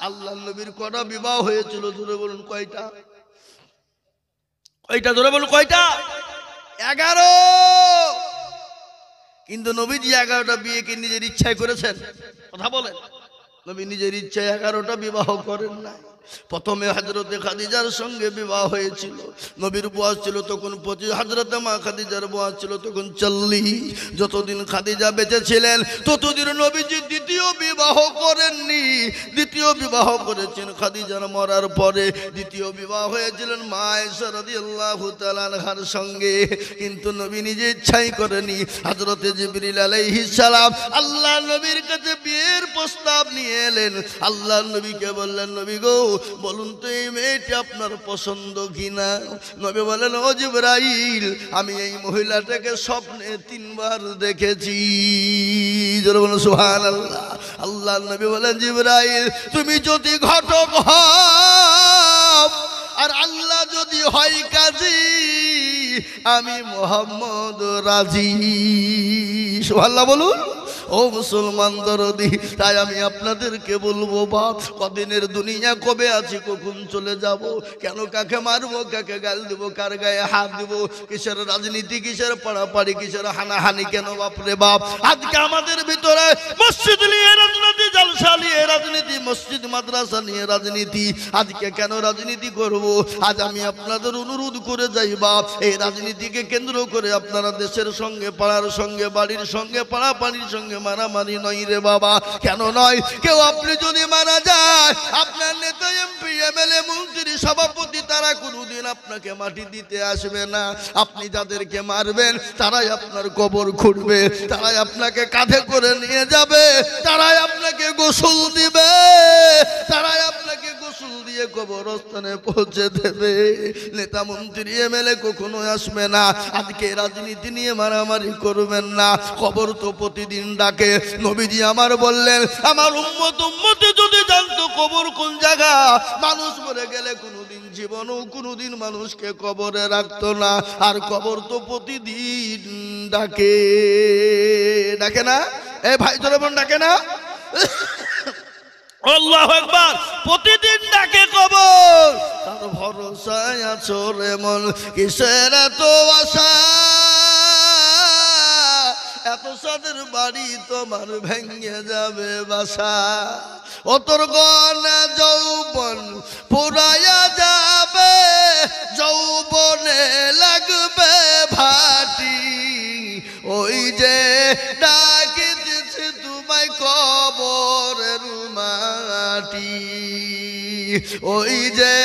আল্লাহর নবীর কটা বিবাহ হয়েছিল জোরে বলুন কয়টা? কয়টা জোরে বলুন কয়টা? 11। কিন্তু নবীজি 11টা বিয়ে কি নিজের ইচ্ছায় করেছেন? কথা বলেন। নবী নিজের ইচ্ছায় 11টা বিবাহ করেন না। প্রথমে হযরতে খাদিজার সঙ্গে বিবাহ হয়েছিল। নবীর বয়স ছিল তখন 25, হযরতে মা খাদিজার বয়স ছিল তখন 40। যতদিন খাদিজা বেঁচে ছিলেন ততদিন নবীজি দ্বিতীয় বিবাহ করেননি। দ্বিতীয় বিবাহ করেছেন খাদিজার মরার পরে। দ্বিতীয় বিবাহ হয়েছিলেন মা আয়েশা রাদিয়াল্লাহু তাআলা আনহার সঙ্গে, কিন্তু নবী নিজে ইচ্ছাই করেনি। হযরতে জিবরিল আলাইহিস সালাম আল্লাহর নবীর কাছে বিয়ের প্রস্তাব নিয়ে এলেন। আল্লাহর নবীকে বললেন, নবী গো বলুন তো এই মেয়েটি আপনার পছন্দ কিনা? নবী বলেন, ও জিবরাইল আমি এই মহিলাটাকে স্বপ্নে 3 বার দেখেছি। জোরে বলুন সুবহানাল্লাহ। আল্লাহর নবী বলেন, জিবরাইল তুমি যদি ঘটক হও আর আল্লাহ যদি হয় কাজী, আমি মুহাম্মদ রাজি। সুবহানাল্লাহ বলুন। ও মুসলমান দরদি, তাই আমি আপনাদেরকে বলবো বাপ, কদিনের দুনিয়া, কবে আছি, কখন চলে যাব, কেন কাকে মারবো, কাকে গাল দেব, কার গায়ে হাত দেব, কিসের রাজনীতি, কিসের পাড়াপাড়ি, কিসের হানাহানি, কেন বাপরে বাপ? আজকে আমাদের ভিতরে মসজিদ নিয়ে রাজনীতি, জলসা নিয়ে রাজনীতি, মসজিদ মাদ্রাসা নিয়ে রাজনীতি। আজকে কেন রাজনীতি করব? আজ আমি আপনাদের অনুরোধ করে যাই বাপ, এই রাজনীতিকে কেন্দ্র করে আপনারা দেশের সঙ্গে, পাড়ার সঙ্গে, বাড়ির সঙ্গে, পাড়াপাড়ির সঙ্গে মারামারি নয় রে বাবা। কেন নয়? কেউ আপনি যদি মারা যায়, আপনার নেতা, এমপি, এমএলএ, মন্ত্রী, সভাপতি, তারা কোনোদিন আপনাকে মাটি দিতে আসবে না। আপনি যাদেরকে মারবেন তারাই আপনার কবর খুঁড়বে, তারাই আপনাকে কাঁধে করে নিয়ে যাবে, তারাই আপনাকে গোসল দিবে, তারাই আপনাকে গোসল দিয়ে কবরস্থানে পৌঁছে দেবে। নেতা, মন্ত্রী, এমএলএ কখনো আসবে না। আজকে রাজনীতি নিয়ে মারামারি করবেন না। কবর তো প্রতিদিন ডাকে। নবীজি আমার বললেন, আমার উম্মতি যদি জানতো কবর কোন জায়গা, মানুষ মরে গেলে কোনোদিন জীবনও কোনোদিন মানুষকে কবরে রাখতো না। আর কবর তো প্রতিদিন ডাকে, ডাকে না? এ ভাই জোরে বলুন, ডাকে না? আল্লাহু আকবার। প্রতিদিন ডাকে কবর। তার ভরসায় আছো রে মন, কিসের এত আশা? এত সাদের বাড়ি তোমার ভেঙে যাবে বাসা। ও তোর গনা যৌবন পুরাইয়া যাবে, যৌবনে লাগবে ভাটি। ওই যে ডাকিতেছে তোমায় কবরের মাটি, ওই যে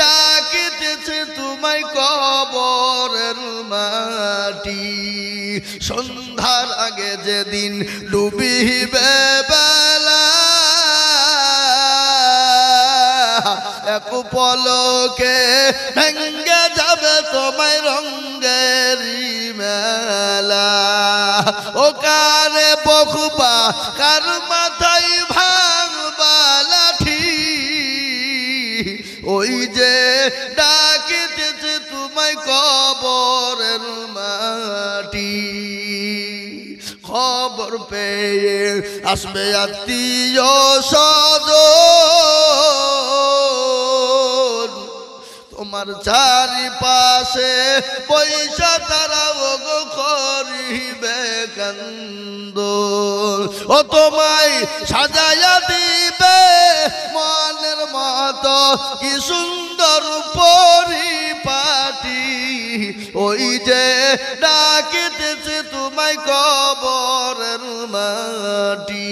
ডাকিতেছে তোমায় কবরের মাটি। সন্ধ্যার আগে যেদিন ডুবিবে বেলা, এক পলকে ভেঙ্গে যাবে তোমায় রঙ্গেরি মেলা। ও কারে বকবা, কার মাথায় ভাঙবা লাঠি, ওই যে ডাকিতেছে তোমায় কবরের মাটি। খবর পেয়ে আসবে আত্মীয় স্বজন, তোমার চারিপাশে পয়সা তারা ওগো করিবে কান্দন। ও তোমায় সাজাইয়া দিবে মনের মতো কি সুন্দর পরিপাটি। ওই যে ডাকিতেছে তোমায় কবরের মাটি।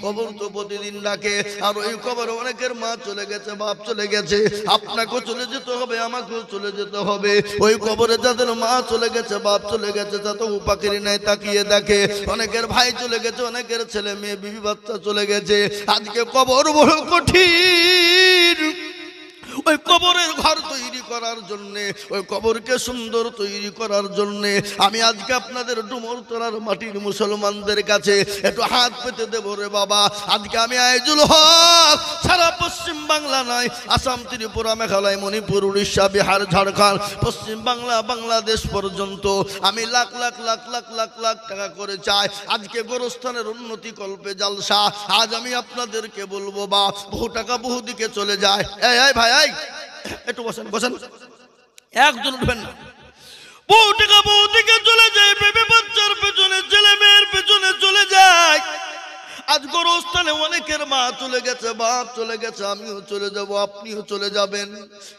কবর তো প্রতিদিন ডাকে। আর ওই কবর অনেকের মা চলে গেছে, বাপ চলে গেছে, আপনাকেও চলে যেতে হবে, আমাকেও চলে যেতে হবে। ওই কবরে যাদের মা চলে গেছে, বাপ চলে গেছে, তা তো উপাকেরই নাই, তাকিয়ে দেখে। অনেকের ভাই চলে গেছে, অনেকের ছেলে মেয়ে, বিবি বাচ্চা চলে গেছে। আজকে কবর বড় কঠিন। ওই কবরের ঘর তৈরি করার জন্যে, ওই কবরকে সুন্দর তৈরি করার জন্যে আমি আজকে আপনাদের ডুমরতলার মাটির মুসলমানদের কাছে একটু হাত পেতে দেবো রে বাবা। আজকে আমি আইজুল হক সারা পশ্চিম বাংলা নাই, আসাম, ত্রিপুরা, মেঘালয়, মণিপুর, উড়িষ্যা, বিহার, ঝাড়খণ্ড, পশ্চিম বাংলা, বাংলাদেশ পর্যন্ত আমি লাখ লাখ লাখ লাখ লাখ লাখ টাকা করে চাই। আজকে গোরস্থানের উন্নতি কল্পে জালসা। আজ আমি আপনাদেরকে বলবো বা বহু টাকা বহু দিকে চলে যায়। এই ভাই, এই একটু বসেন বসেন, একজন উঠবেন না। বহু টাকা বহু দিকে চলে যায়, বেবি বাচ্চার পেছনে, ছেলে মেয়ের পেছনে চলে যায়। আজ গোরস্থানে অনেকের মা চলে গেছে, বাপ চলে গেছে, আমিও চলে যাব, আপনিও চলে যাবেন।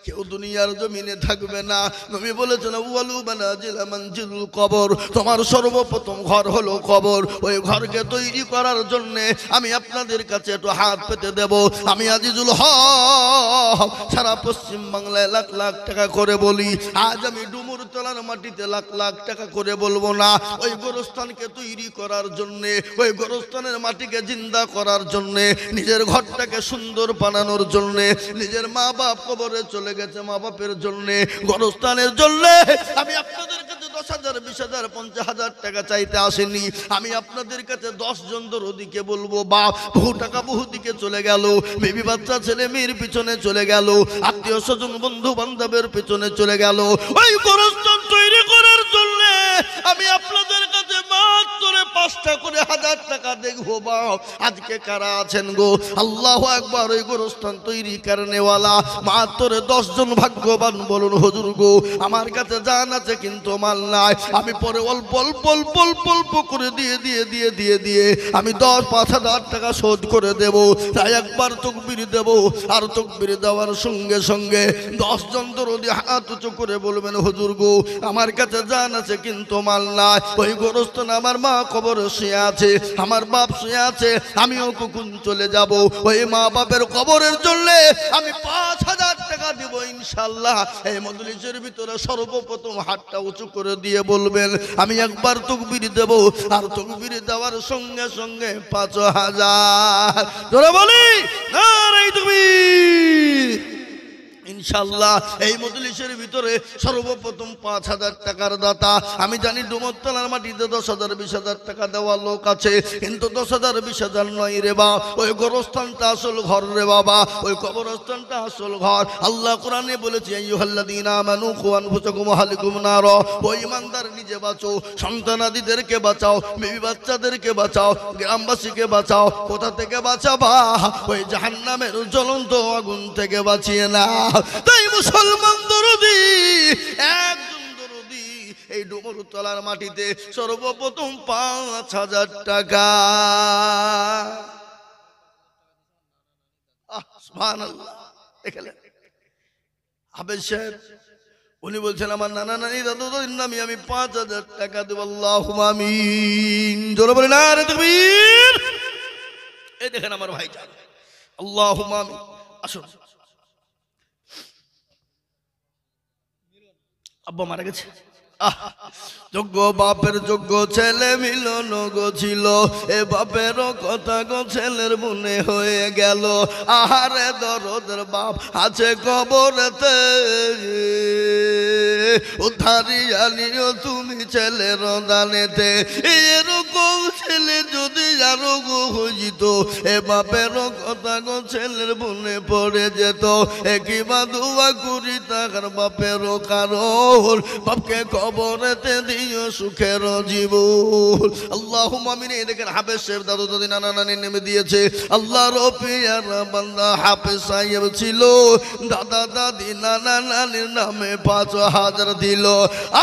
কেউ দুনিয়ার জমিনে থাকবে না। নবী বলেছেন আউয়ালু মানাজিল মানজিলুল কবর, তোমার সর্বপ্রথম ঘর হলো কবর। ওই ঘরকে তৈরি করার জন্য আমি আপনাদের কাছে একটু হাত পেতে দেব। আমি আজিজুল হক সারা পশ্চিম বাংলায় লাখ লাখ টাকা করে বলি। আজ আমি ডুমুর তলার মাটিতে লাখ লাখ টাকা করে বলবো না। ওই গোরস্থানকে তৈরি করার জন্য, ওই গোরস্থানের মাটিকে জিন্দা করার জন্য, নিজের ঘরটাকে সুন্দর বানানোর জন্য, নিজের মা বাপ কবরে চলে গেছে, মা বাপের জন্য, গোরস্থানের জন্য আমি আপনাদের কাছে 10,000, 20,000, 50,000 টাকা চাইতে আসেনি। আমি আপনাদের কাছে 10 জন দরদিকে বলবো বাপ বহু টাকা বহু দিকে চলে গেল, বেবি বাচ্চা ছেলে মেয়ের পিছনে চলে গেল, আত্মীয় স্বজন বন্ধু বান্ধবের পিছনে চলে গেল। ওই গোরস্থান তৈরি করার জন্য আমি আপনাদের কাছে মাত্র 5টা করে 1000 টাকা দেখবো বাপ। আজকে কারা আছেন গো? আল্লাহু আকবার। ওই গোরস্থান তৈরি করনেওয়ালা মাত্র 10 জন ভাগ্যবান বলুন হুজুর গো। আমার কাছে জান আছে কিন্তু মাল নাই। আমি পরে অল্প অল্প অল্প অল্প অল্প করে দিয়ে আমি 5,000 টাকা শোধ করে দেব। তাই একবার তাকবীর দেব, আর তাকবীর দেওয়ার সঙ্গে সঙ্গে 10 জন দরদি হাত উঁচু করে বলবেন হুজুর গো আমার কাছে জান আছে কিন্তু মাল নাই। ওই গোরস্থানে আমার মা কবর শুয়ে আছে, আমার বাপ শুয়ে আছে, আমিও কখন চলে যাব। ওই মা বাপের কবরের জন্য আমি 5,000 টাকা দিব ইনশাআল্লাহ। এই মজলিসের ভিতরে সর্বপ্রথম হাতটা উঁচু করে দিয়ে বলবেন আমি একবার তাকবীর দেব, আর তাকবীর দেওয়ার সঙ্গে সঙ্গে 5,000 জোরে বলি নারে তাকবীর। ইনশাআল্লাহ এই মজলিসের ভিতরে সর্বপ্রথম 5,000 টাকার দাতা। আমি জানি ডুমরতলার মাটিতে 10,000, 20,000 টাকা দেওয়ার লোক আছে, কিন্তু 10,000, 20,000 নয় রে বা। ওই গোরস্থানটা আসল ঘর রে বাবা, ওই কবরস্থানটা আসল ঘর। আল্লাহ কোরআনে বলেছে আইয়ুহাল্লাযীনা আমানু কু আনফুসাকুম ওয়া আহলিকুম নার। ওই ইমানদার নিজে বাঁচো, সন্তানাদিদেরকে বাঁচাও, বিবি বাচ্চাদেরকে বাঁচাও, গ্রামবাসীকে বাঁচাও। কোথা থেকে বাঁচাবা? ওই জাহান্নামের জ্বলন্ত আগুন থেকে বাঁচিয়ে না। তাই মুসলমান দরদি, একজন দরদি এই ডুমরতলার মাটিতে সর্বপ্রথম 5,000 টাকা। সুবহানাল্লাহ। দেখলেন হাফেজ সাহেব উনি বলছেন আমার নানা নানি দাদু দাদির নামে আমি 5,000 টাকা দেব। আল্লাহুম্মা আমিন জোরে বলেন নারে তাকবীর। এই দেখেন আমার ভাইজান, আল্লাহুম্মা আমিন। আসুন, আব্বা মারা গেছে, যোগ্য বাপের যোগ্য ছেলে মিলন গো ছিল, এ বাপেরও কথা গো ছেলের মনে হয়ে গেল। আহারে দরদের বাপ আছে কবরেতে, উদ্ধারি আনিও তুমি ছেলের দানেতে। এরকম ছেলে যদি আরো গো হইত, এ বাপেরও কথা গো ছেলের মনে পড়ে যেত। কিবা দোয়া করি তার বাপেরও কারণ, বাপকে কবরেতে দিও সুখের জীবন। আল্লাহুম্মা আমিন। দেখেন হাফেজ সাহেব দাদু দাদি নানা নানি নেমে দিয়েছে। আল্লাহর পিয়ারা বান্দা হাফেজ সাহেব ছিল, দাদা দাদি নানা নানির নামে 5,000 দিল।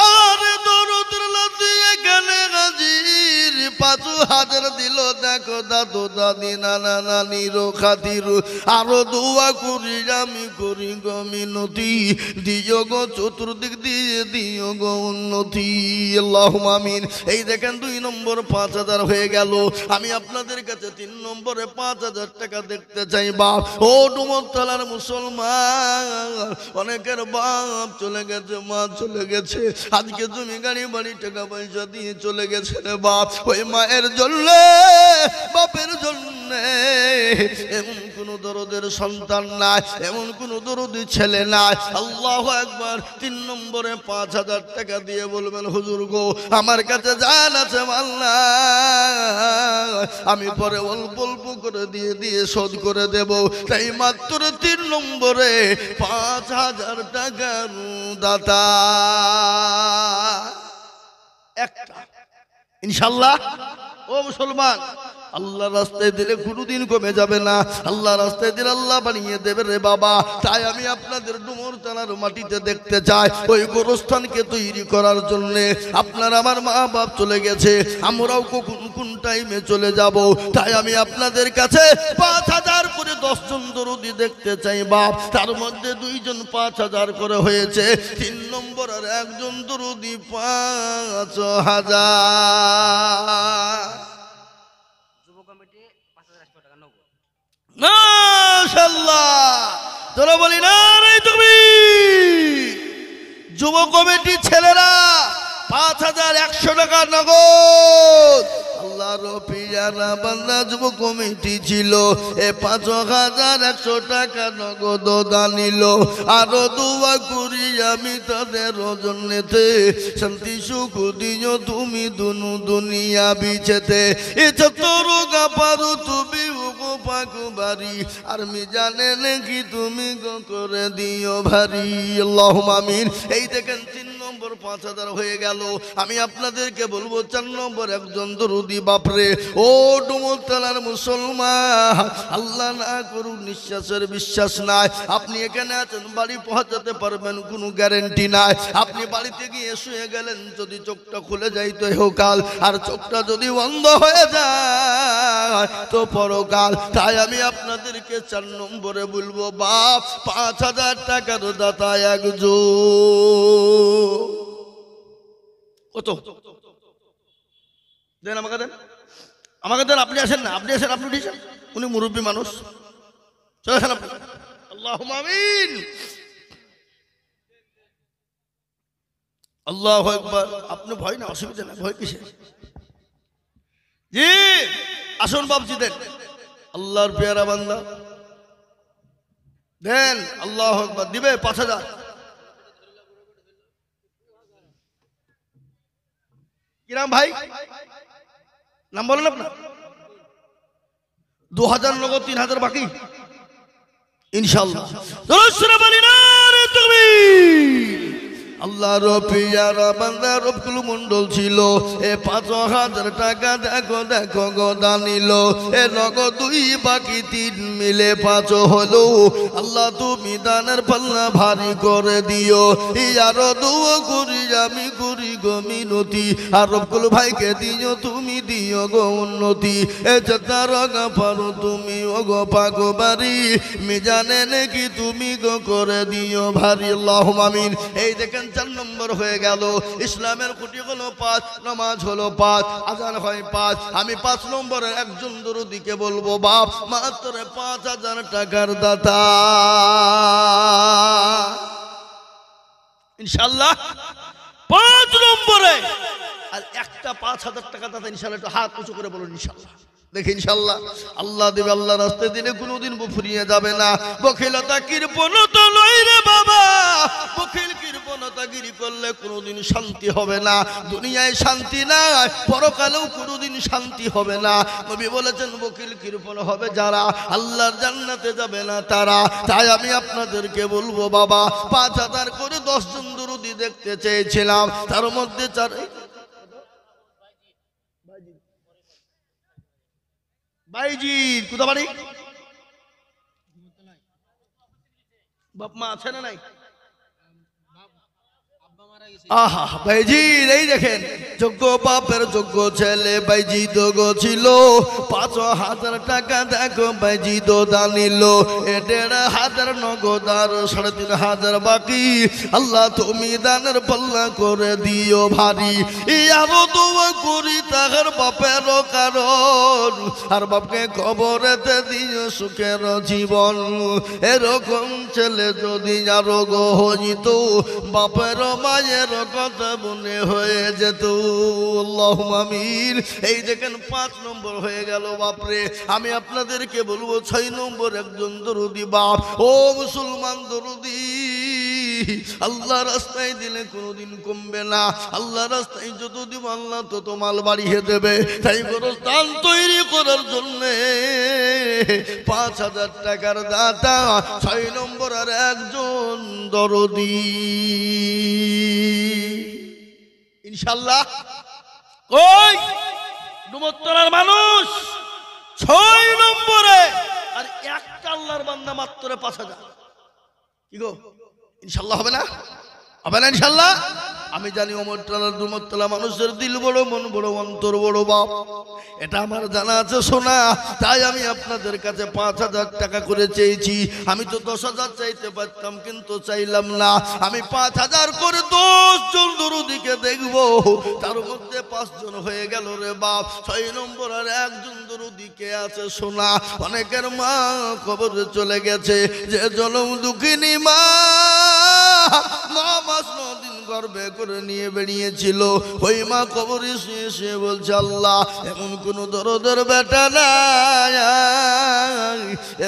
আর দরদের লাতি এখানে হাজির 5,000 দিল। দেখো দাদু দাদি নানা নানির খাতির আরো দোয়া করি আমি, করি গো মিনতি, দিও গো চতুর্দিক দিয়ে দিও গো উন্নতি। আল্লাহুম্মা আমিন। এই দেখেন 2 নম্বর 5,000 হয়ে গেল। আমি আপনাদের কাছে 3 নম্বরে 5,000 টাকা দেখতে চাই বাপ। ও ডুমরতলার মুসলমান, অনেকের বাপ চলে গেছে, মা চলে গেছে, আজকে তুমি গাড়ি বাড়ি টাকা পয়সা দিয়ে চলে গেছে রে বাপ। ওই মা মায়ের জন্য, বাপের জন্য এমন কোন দরদের সন্তান নাই, এমন কোন দরদি ছেলে নাই। আল্লাহু আকবার। 3 নম্বরে 5000 টাকা দিয়ে বলবেন হুজুর গো আমার কাছে জান আছে মাল নাই, আমি পরে অল্প অল্প করে দিয়ে শোধ করে দেব, তাই মাত্র 3 নম্বরে 5000 টাকার দাতা একটা ইনশাআল্লাহ। ও মুসলমান, আল্লাহ রাস্তায় দিলে কোনোদিন কমে যাবে না, আল্লাহ রাস্তায় দিলে আল্লাহ বানিয়ে দেবে রে বাবা। তাই আমি আপনাদের ডুমুর তালার মাটিতে দেখতে চাই ওই গোরস্থানকে তৈরি করার জন্য। আপনার আমার মা বাপ চলে গেছে, আমরাও কোন টাইমে চলে যাব। তাই আমি আপনাদের কাছে 5000 করে 10 জন দরদি দেখতে চাই বাপ, তার মধ্যে 2 জন 5000 করে হয়েছে, 3 নম্বর আর 1 জন দরদি 5000। মাশাআল্লাহ, তোরা বলি না রে তুমি যুব কমিটি ছেলেরা 5100 টাকা নগদ। আল্লাহর পিয়ারা বান্দা যুব কমিটি ছিল, এ 5100 টাকা নগদ দানিল। আরো দোয়া করি আমি তাদের জন্যতে, শান্তি সুখ দিও তুমি দুনু দুনিয়া বিছেতে। এ চত্বর গাপারু তুমি পাকুবারি, আর মি জানে নাকি তুমি গো করে দিও ভারী। আল্লাহুম্মা আমিন। এই দেখেন 3 নম্বর 5000 হয়ে গেল। আমি আপনাদেরকে বলবো 4 নম্বর একজন দরুদি বাপরে। ও ডুমুরতলার মুসলমান, আল্লাহ না করুন নিঃশ্বাসের বিশ্বাস নাই, আপনি এখানে আছেন বাড়ি পৌঁছাতে পারবেন কোনো গ্যারেন্টি নাই। আপনি বাড়িতে গিয়ে শুয়ে গেলেন, যদি চোখটা খুলে যায় তো ইহকাল, আর চোখটা যদি বন্ধ হয়ে যায় তো পরকাল। তাই আমি আপনাদেরকে 4 নম্বরে বলবো বাপ 5000 টাকার দাতা একজন। কত দেন আমাকে, দেন আমাকে, দেন। আপনি আসেন না, আপনি আসেন, আপনি উঠেছেন, উনি মুরব্বী মানুষ, চলে আসেন আপনি। আল্লাহুম্মা আমিন। আল্লাহু আকবার। আপনি ভয় না, অসুবিধা না, ভয় কিসে? জি আসুন বাপজি, দেন। আল্লাহর পেয়ারা বান্দা দেন। আল্লাহু আকবার। দিবে 5000। কিরাম ভাই নাম বলেন আপনার? 2000 নগদ, 3000 বাকি ইনশাআল্লাহ। আল্লাহর পিয়ারা বান্দা রবকুল মন্ডল ছিল, এ 5000 টাকা দেখো দেখো গো দানিল। এ নগদ 2 বাকি 3 মিলে 5 হলো। আল্লাহ তুমি দানের পাল্লা ভারী করে দিও। আরো দোয়া করি আমি করি গো মিনতি, আর রবকুল ভাইকে দিও তুমি দিও গো উন্নতি। এ যাতার গাফারু তুমি ও গো পাকবারি, মিজানে নাকি তুমি গো করে দিও ভারী। আল্লাহুম্মা আমিন। এই দেখেন 4 নম্বর হয়ে গেল। ইসলামের খুঁটি হলো 5, নামাজ হলো 5, আযান হয় 5। আমি 5 নম্বরের একজন দরদিকে বলবো বাপ মাত্র 5000 টাকার দাতা ইনশাআল্লাহ। 5 নম্বরে আর একটা 5000 টাকা দাতা ইনশাআল্লাহ। একটু হাত উঁচু করে বলুন ইনশাআল্লাহ। দেখি ইনশাআল্লাহ আল্লাহ দেবে, আল্লাহ রাস্তায় দিলে কোনোদিন ফুরিয়ে যাবে না। বখিলতা কৃপণতা লয় রে বাবা, বখিল কৃপণতাগিরি করলে কোনোদিন শান্তি হবে না। দুনিয়ায় শান্তি নাই, পরকালেও কোনোদিন শান্তি হবে না। নবী বলেছেন বখিল কৃপণ হবে যারা, আল্লাহর জান্নাতে যাবে না তারা। তাই আমি আপনাদেরকে বলবো বাবা 5000 করে 10 জন দরুদি দেখতে চেয়েছিলাম, তার মধ্যে 4 ভাইজি কোথা বাড়ি? বাপ মা আছে না নাই? আহা ভাইজি, এই দেখেন যোগ্য বাপের যোগ্য ছেলে ভাইজি দোগো ছিল। 5000 টাকা দেখো ভাইজি দো দানিল। 1500 নগদ আর 3500 বাকি। আল্লাহ তুমি দানের পাল্লা করে দিও ভারী। আরো দোয়া করি তাহার বাপের কারণ, আর বাপকে কবরেতে দিও সুখের জীবন। এরকম ছেলে যদি আরো গো হইত, বাপের মায়ের মায়ের কথা মনে হয়ে যেত। আল্লাহুম্মা আমিন। এই দেখেন 5 নম্বর হয়ে গেল বাপরে। আমি আপনাদেরকে বলবো 6 নম্বর একজন দরুদি বাপ। ও মুসলমান দরুদি, আল্লাহ রাস্তায় দিলে কোনোদিন কমবে না। আল্লাহ রাস্তায় যত দিব আল্লাহ তত মাল বাড়িয়ে দেবে। তাই গোরস্থান তৈরি করার জন্য 5,000 টাকার দাতা 6 নম্বর আর একজন দরদি ইনশাআল্লাহ। ওই ডুমরতলার মানুষ 6 নম্বরে আর একটা আল্লাহর বান্দা মাত্র 5,000। কি গো ইনশাআল্লাহ হবে না? হবে না ইনশাআল্লাহ? আমি জানি ওমরতলার ডুমরতলা মানুষের দিল বড়, মন বড়, অন্তর বড় বাপ, এটা আমার জানা আছে শোনা। তাই আমি আপনাদের কাছে 5,000 টাকা করে চেয়েছি। আমি তো 10,000 চাইতে পারতাম কিন্তু চাইলাম না। আমি 5,000 করে 10 জন দরুদিকে দেখবো, তার মধ্যে 5 জন হয়ে গেল রে বাপ। 6 নম্বর আর একজন দরুদিকে আছে শোনা। অনেকের মা কবরে চলে গেছে, যে জনম দুঃখিনী মা 9 মাস 9 দিন গর্ভে করে নিয়ে বেরিয়েছিল, ওই মা কবরে শুয়ে শুয়ে বলছে আল্লাহ এমন কোন দরদের বেটা নাই,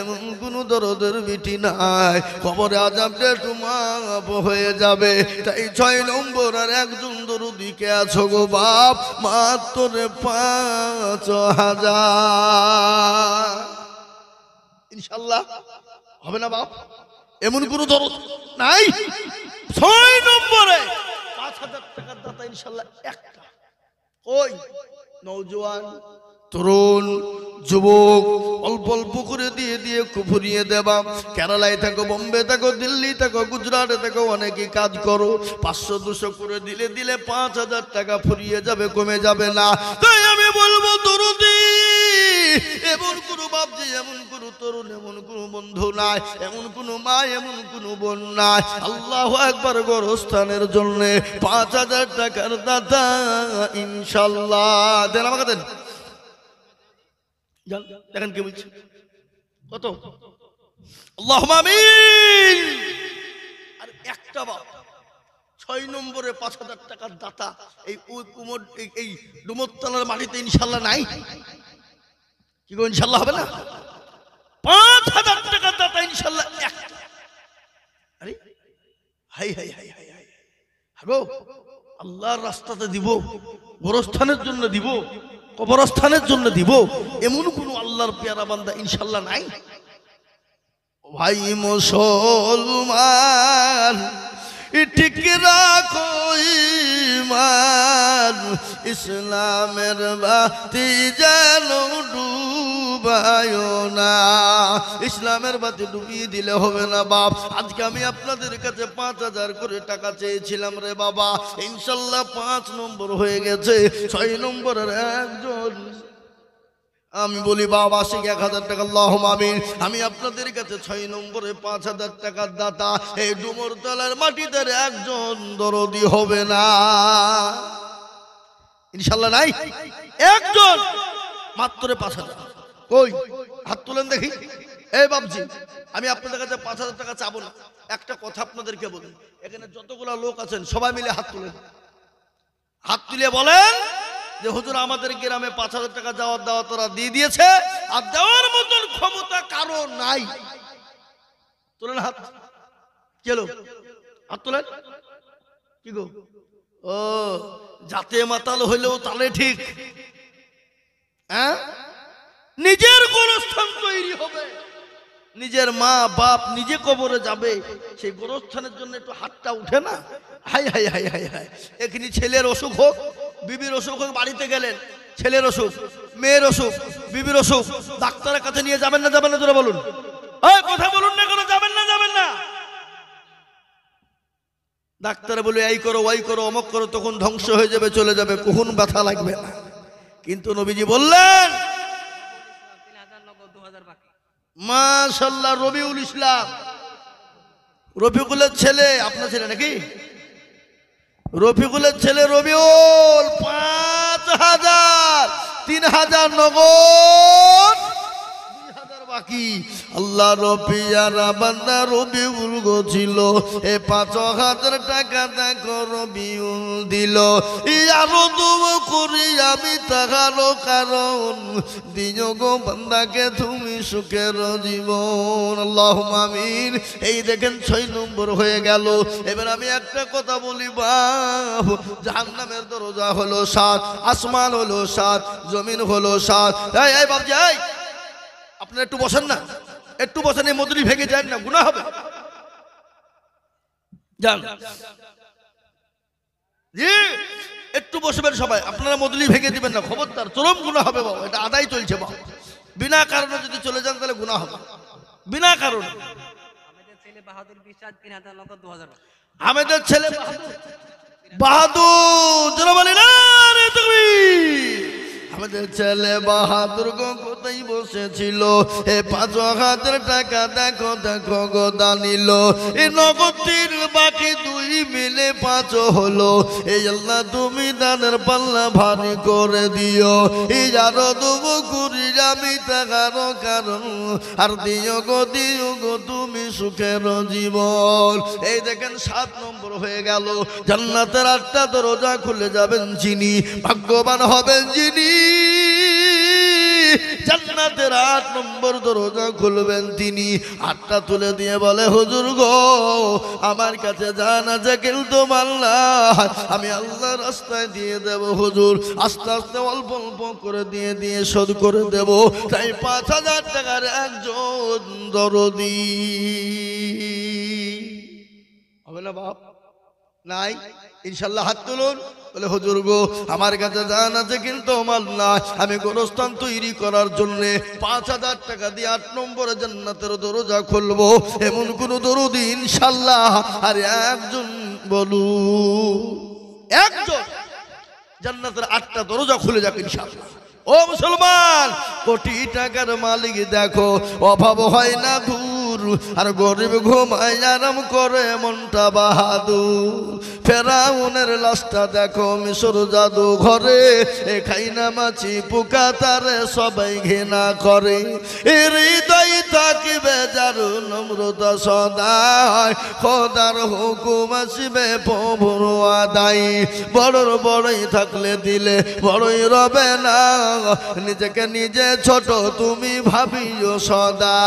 এমন কোন দরদের বিটি নাই, কবরে আযাবটা একটু মাফ হয়ে যাবে। তাই 6 নম্বর আর একজন দরুদিকে আছো গো বাপ, মাত্র 5,000 ইনশাআল্লাহ। হবে না বাপ? এমন কোন দরদ নাই। 6 নম্বরে 5,000 টাকার দাতা ইনশাআল্লাহ একটা। ওই নওজোয়ান তরুণ যুবক অল্প অল্প করে দিয়ে দিয়ে ফুরিয়ে দেবা। কেরালায় থাকো, বোম্বে থাকো, দিল্লি থাকো, গুজরাটে থাকো, অনেকেই কাজ করো। 500-200 করে দিলে দিলে 5,000 টাকা ফুরিয়ে যাবে, কমে যাবে না। তাই আমি বলবো দরুদি, এমন কোন বাপ যে এমন কোন তরুণ, এমন কোন বন্ধু নাই, এমন কোন মা, এমন কোন বোন নাই, আল্লাহু আকবার গোরস্থানের জন্য 5,000 টাকার দাতা ইনশাআল্লাহ। দেন আমাকে দেন। দেখেন কে বলছে কত? আল্লাহুম্মা আমিন। আর একটা বাপ 6 নম্বরে 5,000 টাকার দাতা এই এই ডুমরতলার মাটিতে ইনশাআল্লাহ নাই। কি গো ইনশাআল্লাহ হবে না? 5,000 টাকার দাতা ইনশাআল্লাহ একটা। আরে high high high high high Hago, আল্লাহর রাস্তাতে দিব, গোরস্থানের জন্য দিব, কবরস্থানের জন্য দিব, এমন কোন আল্লাহর পেয়ারা বান্দা ইনশাআল্লাহ নাই। ভাই মুসলমান ঠিক রাখো ঈমান, ইসলামের বাতি যেন ডুবায়ো না। ইসলামের বাতি ডুবিয়ে দিলে হবে না বাপ। আজকে আমি আপনাদের কাছে 5,000 করে টাকা চেয়েছিলাম রে বাবা, ইনশাআল্লাহ 5 নম্বর হয়ে গেছে। 6 নম্বরের একজন আমি বলি বাবা 1,000 টাকা। আল্লাহুম্মা আমিন। আমি আপনাদের কাছে 6 নম্বরে 5,000 টাকার দাতা। এই ডুমরতলার মাটিতে একজন দরদি হবে না ইনশাআল্লাহ নাই? একজন মাত্র 5,000। কই হাত তুলেন দেখি। এই বাপজি, আমি আপনাদের কাছে 5,000 টাকা চাবো না। একটা কথা আপনাদেরকে বলি, এখানে যতগুলা লোক আছেন সবাই মিলে হাত তুলেন। হাত তুলে বলেন যে হুজুর আমাদের গ্রামে 5,000 টাকা যাওয়ার দাওয়া তোরা দিয়ে দিয়েছে, আর দেওয়ার মতন ক্ষমতা কারো নাই। তোলেন হাত। কেলো হাত তোলেন। কি গো? ও জাতে মাতাল হইলেও তালে ঠিক। হ্যাঁ, নিজের গোরস্থান তৈরি হবে, নিজের মা বাপ নিজে কবরে যাবে, সেই গোরস্থানের জন্য একটু হাতটা উঠে না? High high high high high. এখানে ছেলের অসুখ হোক, বিবির অসুখ হোক, বাড়িতে গেলেন ছেলের অসুখ, মেয়ের অসুখ, বিবির অসুখ, ডাক্তারের কাছে নিয়ে যাবেন না যাবেন না? জোরে বলুন। এই কথা বলুন না কেন? যাবেন না যাবেন না? ডাক্তার বলে এই করো ওই করো অমক করো, তখন ধ্বংস হয়ে যাবে, চলে যাবে, কখন ব্যথা লাগবে না। কিন্তু নবীজি বললেন মাশাআল্লাহ, রবিউল ইসলাম, রফিকুলের ছেলে, আপনার ছেলে নাকি? রফিকুলের ছেলে রবিউল 5,000, 3,000 নগদ, 2,000 বাকি। আল্লাহর পিয়ারা বান্দা রবিউল গো ছিল, এ 5,000 টাকা দেখো রবিউল দিল। আরো দোয়া করি আমি তাহারও কারণ, দিও গো বান্দাকে তুমি সুখের জীবন। আল্লাহুম্মা আমিন। এই দেখেন 6 নম্বর হয়ে গেল। এবার আমি একটা কথা বলি বাপ, জাহান্নামের দরজা হলো 7, আসমান হলো 7, জমিন হলো 7। এই বাপ যাই, আপনারা একটু বসেন না, একটু বসেন, এই মজুরি ভেঙে যায় না, গুনাহ হবে। যান জি, একটু বসবেন সবাই, আপনারা মজুরি ভেঙে দিবেন না, খবরদার, চরম গুনাহ হবে বাবা। এটা আদায় চলছে বাবা, বিনা কারণে যদি চলে যান তাহলে গুনাহ হবে, বিনা কারণে। আমাদের ছেলে বাহাদুর বিশ্বাস 3,000 নগদ 2,000। আমাদের ছেলে বাহাদুর, যারা বলে না রে তুমি, আমাদের ছেলে বাহাদুর গো কোথায় বসেছিল, এ 5,000 টাকা দেখো দেখো গো দানিল। এই নগদের বাকি 2 মিলে 5 হলো। এই আল্লাহ তুমি দানের পাল্লা ভারী করে দিও। এই আরো দেবো করি আমি তাহারও কারণ, আর দিও গো তুমি সুখের জীবন। এই দেখেন 7 নম্বর হয়ে গেল। জান্নাতের 8টা দরজা খুলে যাবেন যিনি, ভাগ্যবান হবেন যিনি। জান্নাতের 8 নম্বর দরজা খুলবেন তিনি। 8টা তুলে দিয়ে বলে হুজুর গো আমার কাছে জান আছে কিন্তু মাল নাই, আমি আল্লাহর রাস্তায় দিয়ে দেব হুজুর, আস্তে আস্তে অল্প অল্প করে দিয়ে দিয়ে শোধ করে দেব। তাই 5,000 টাকার একজন দরদি হবে না বাপ? নাই? ইনশাল্লাহ হাত তুলুন। বলে হুজুর গো আমার কাছে জান আছে কিন্তু মাল নাই, আমি গোরস্থান তৈরি করার জন্য 5,000 টাকা দিয়ে 8 নম্বরে জান্নাতের দরজা খুলবো। এমন কোন দরদি ইনশাল্লাহ আর একজন বলু, একজন জান্নাতের 8টা দরজা খুলে যাবে ইনশাল্লাহ। ও মুসলমান, কোটি টাকার মালিক দেখো অভাব হয় না দূর, আর গরিব ঘুমায় আরাম করে মনটা বাহাদুর। ফেরাউনের লাশটা দেখো মিশর জাদু ঘরে, এ খাই না মাছি পোকা তারে সবাই ঘৃণা করে। এর হৃদয় থাকিবে যার নম্রতা সদায়, খোদার হুকুম আসবে প্রভুর আদায়। বড়র বড়ই থাকলে দিলে বড়ই রবে না, নিজেকে নিজে ছোট তুমি ভাবিও সদা।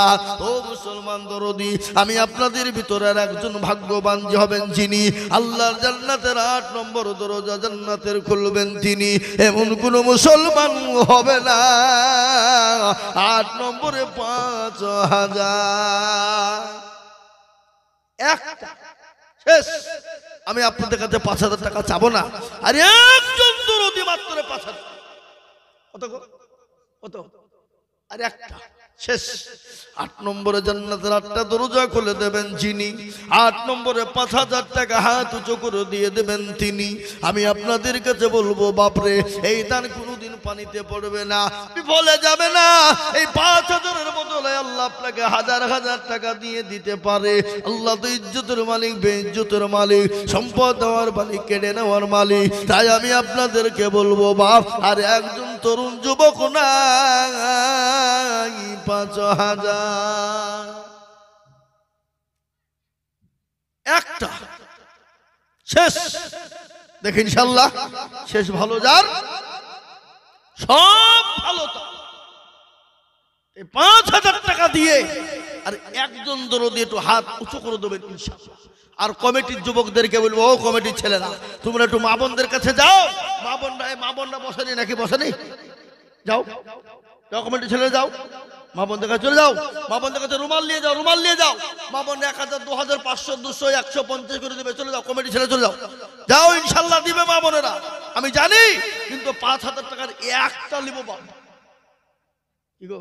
ও মুসলমান দরদি, আমি আপনাদের ভিতরের একজন ভাগ্যবান যে হবেন যিনি আল্লাহর জান্নাতের 8 নম্বর দরজা জান্নাতের খুলবেন তিনি। এমন কোন মুসলমান হবে না 8 নম্বরে 5,000 একটা শেষ। আমি আপনাদের কাছে 5,000 টাকা চাবো না, আর একজন দরদি মাত্র 5,000। কত কত? আর একটা শেষ। 8 নম্বরে জান্নাতের 8টা দরজা খুলে দেবেন যিনি, 8 নম্বরে 5,000 টাকা হাত উঁচু করে দিয়ে দেবেন তিনি। আমি আপনাদের কাছে বলবো বাপরে, এই দান কোনোদিন পানিতে পড়বে না, বিফলে যাবে না। এই 5,000-এর বদলে আল্লাহ আপনাকে হাজার হাজার টাকা দিয়ে দিতে পারে। আল্লাহ তো ইজ্জতের মালিক, বেইজ্জতের মালিক, সম্পদ দেওয়ার মালিক, কেড়ে নেওয়ার মালিক। তাই আমি আপনাদেরকে বলবো বাপ, আর একজন তরুণ যুবক নাই 5,000 একটা শেষ। দেখেন ইনশাল্লাহ শেষ ভালো যার, সব ভালো তার। 5,000 টাকা দিয়ে আর একজন দরদি একটু হাত উঁচু করে দেবেন ইনশাল্লাহ। আর কমিটির যুবকদেরকে বলবো, ও কমিটির ছেলেরা তোমরা একটু মা বোনদের কাছে যাও। মা বোনরা বসেনি নাকি? বসেনি? যাও যাও কমিটির ছেলে যাও, মা বোনদের কাছে চলে যাও। মা বোনদের কাছে রুমাল নিয়ে যাও, রুমাল নিয়ে যাও। মা বোন 1,000, 2,000, 500, 200, 150 করে দেবে। চলে যাও কমিটি ছেলে, চলে যাও, যাও ইনশাল্লাহ দিবে মা বোনেরা, আমি জানি। কিন্তু 5,000 টাকার একটা লিব বাবা। কি গো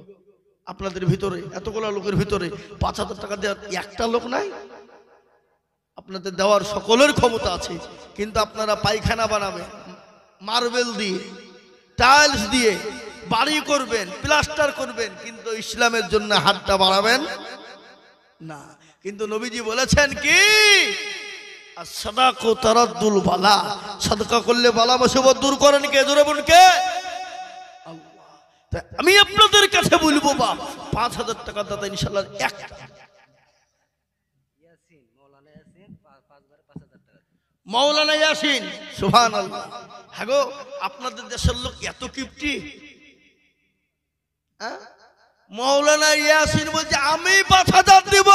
আপনাদের ভিতরে এতগুলো লোকের ভিতরে 5,000 টাকা দেওয়ার একটা লোক নাই? আপনাদের দেওয়ার সকলের ক্ষমতা আছে, কিন্তু আপনারা পায়খানা বানাবেন, মার্বেল দিয়ে, টাইলস দিয়ে বাড়ি করবেন, প্লাস্টার করবেন, কিন্তু ইসলামের জন্য হাতটা বাড়াবেন না। কিন্তু নবীজি বলেছেন কি, সাদাকা তারাদ্দুল বালা, সাদকা করলে বালা মুসিবত দূর করেন কে? জোরে বলুন কে? আল্লাহ। আমি আপনাদের কাছে বলবো বা 5,000 টাকা দাদা ইনশাল্লাহ এক ইয়াসিন মৌলানা ইয়াসিন 5 বারে 5,000 টাকা মাওলানা ইয়াসিন সুবহানাল্লাহ। হ্যাঁ গো, আপনাদের দেশের লোক এত কিপটি। হ্যাঁ, মাওলানা ইয়াসিন বলছে আমি 5,000 দিব।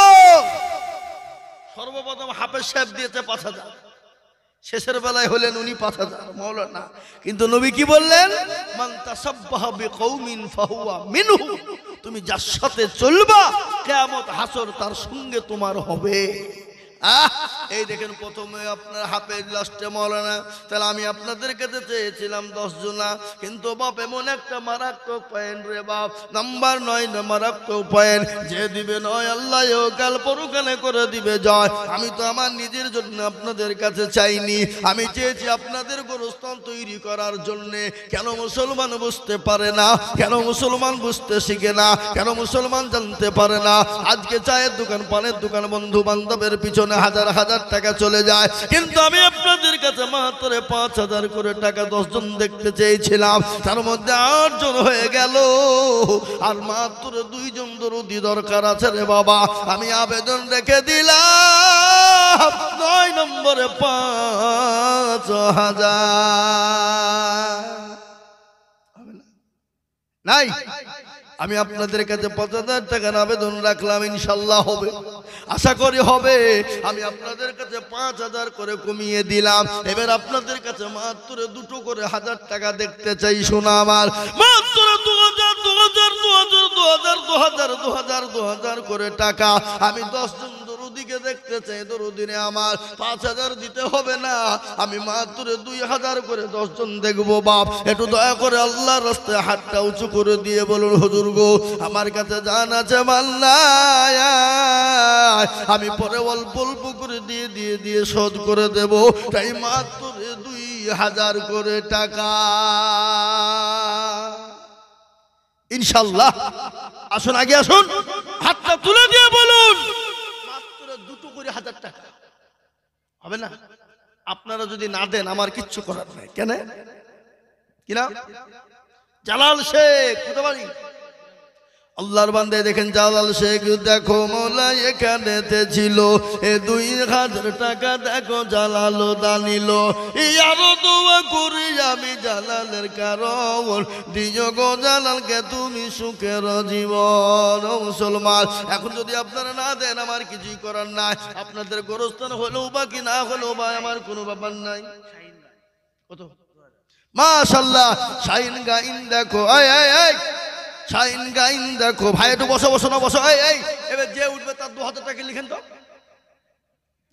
সর্বপ্রথম হাফেজ সাহেব দিয়েছে 5,000, শেষের বেলায় হলেন উনি 5,000 মাওলানা। কিন্তু নবী কি বললেন? মান তাসাব্বাহা বিকৌমিন ফাহুয়া মিনহু, তুমি যার সাথে চলবা কিয়ামত হাসর তার সঙ্গে তোমার হবে। এই দেখেন, প্রথমে আপনার হাফেজ, লাস্টে মাওলানা। তাহলে আমি আপনাদের কাছে চেয়েছিলাম 10 জনা, কিন্তু বাপ এমন একটা মারাত্মক পয়েন্ট রে বাপ, নাম্বার 9 মারাত্মক পয়েন্ট। যে দিবে 9 আল্লাহ কাল পরকালে করে দিবে জয়। আমি তো আমার নিজের জন্য আপনাদের কাছে চাইনি, আমি চেয়েছি আপনাদের গোরস্থান তৈরি করার জন্যে। কেন মুসলমান বুঝতে পারে না? কেন মুসলমান বুঝতে শিখে না? কেন মুসলমান জানতে পারে না? আজকে চায়ের দোকান, পানের দোকান, বন্ধু বান্ধবের পিছনে হাজার হাজার টাকা চলে যায়, কিন্তু আমি আপনাদের কাছে মাত্র 5,000 করে টাকা 10 জন দেখতে চেয়েছিলাম, তার মধ্যে 8 জন হয়ে গেল, আর মাত্র 2 জন দরুদি দরকার আছে রে বাবা। আমি আবেদন রেখে দিলাম 9 নম্বরে 5,000 নাই। আমি আপনাদের কাছে 5,000 টাকার আবেদন রাখলাম, ইনশাল্লাহ হবে, আশা করি হবে। আমি আপনাদের কাছে 5,000 করে কমিয়ে দিলাম। এবার আপনাদের কাছে মাত্র 2 করে 1,000 টাকা দেখতে চাই। শোনা আমার, মাত্র 2,000 করে টাকা আমি 10 জন দরুদিকে দেখতে চাই। দরুদিনে আমার 5,000 দিতে হবে না, আমি মাত্র 2,000 করে 10 জন দেখবো বাপ। একটু দয়া করে আল্লাহর রাস্তায় হাতটা উঁচু করে দিয়ে বলুন, হুজুর গো, আমার কাছে জান আছে মাল্লায়, আমি পরে অল্প অল্প করে দিয়ে দিয়ে দিয়ে শোধ করে দেব, তাই মাত্র 2,000 করে টাকা ইনশাল্লাহ। আসুন, আগে আসুন, হাতটা তুলে দিয়ে বলুন মাত্র 2 করে 1,000 টাকা হবে না? আপনারা যদি না দেন আমার কিচ্ছু করার নাই। কেন? কিনা জালাল শেখ, কোথায় বাড়ি? আল্লাহর বান্দে দেখেন, জালাল শেখ দেখো মৌলা এখানেতে ছিল, 2,000 টাকা দেখো জালাল দানিল। আরো দোয়া করি আমি জালালের কারণ, দিও গো জালালকে তুমি সুখের জীবন। ও মুসলমান, এখন যদি আপনারা না দেন আমার কিছুই করার নাই। আপনাদের গোরস্থান হলেও বা কি না হলেও বা আমার কোনো ব্যাপার নাই। কত? মাশাআল্লাহ, শাইন গাইন দেখো, এই শাইন গাইন দেখো। ভাই একটু বসো, বসো না, বসো। এই এবার যে উঠবে তার 2,000 টাকা লিখেন তো,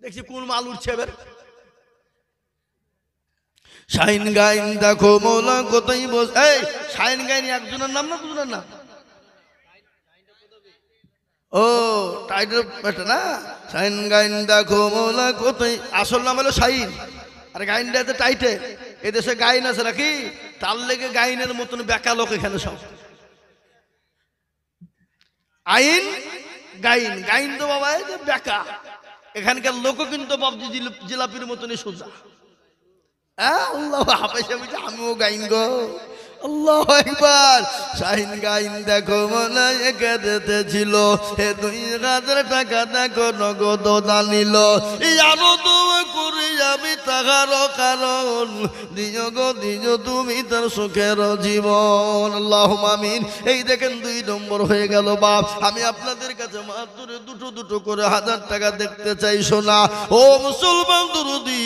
দেখছি কোন মাল উঠছে এবার। শাইন গাইন দেখো মৌলা কোথায় বস। এই শাইন গাইন একজনের নাম না দুজনের নাম? ও টাইটেল এটা না, শাইন গাইন দেখো মৌলা কোথায়। আসল নাম হলো শাইন, আর গাইনটা এতে টাইটেল। এদেশে গাইন আছে নাকি? তার লেগে গাইনের মতন বেকা লোক এখানে সব। আইন গাইন, গাইন তো বাবা বেকা। এখানকার লোকও কিন্তু বাবজি জিলাপির মতনই সোজা। আল্লাহ হাফেজ, আমিও গাইন গো, আল্লাহ একবার। শাহিন গাইন দেখো মনে একাতে ছিল, 2,000 টাকা দেখো নগদ দানিল। আরো দোয়া করি আমি তাহার কারণ, দিও গো দিও তুমি তার সুখের জীবন। আল্লাহুম্মা আমিন। এই দেখেন 2 নম্বর হয়ে গেল বাপ। আমি আপনাদের কাছে মাত্র 2 করে 1,000 টাকা দেখতে চাই। শোনা ও মুসলমান দরুদি,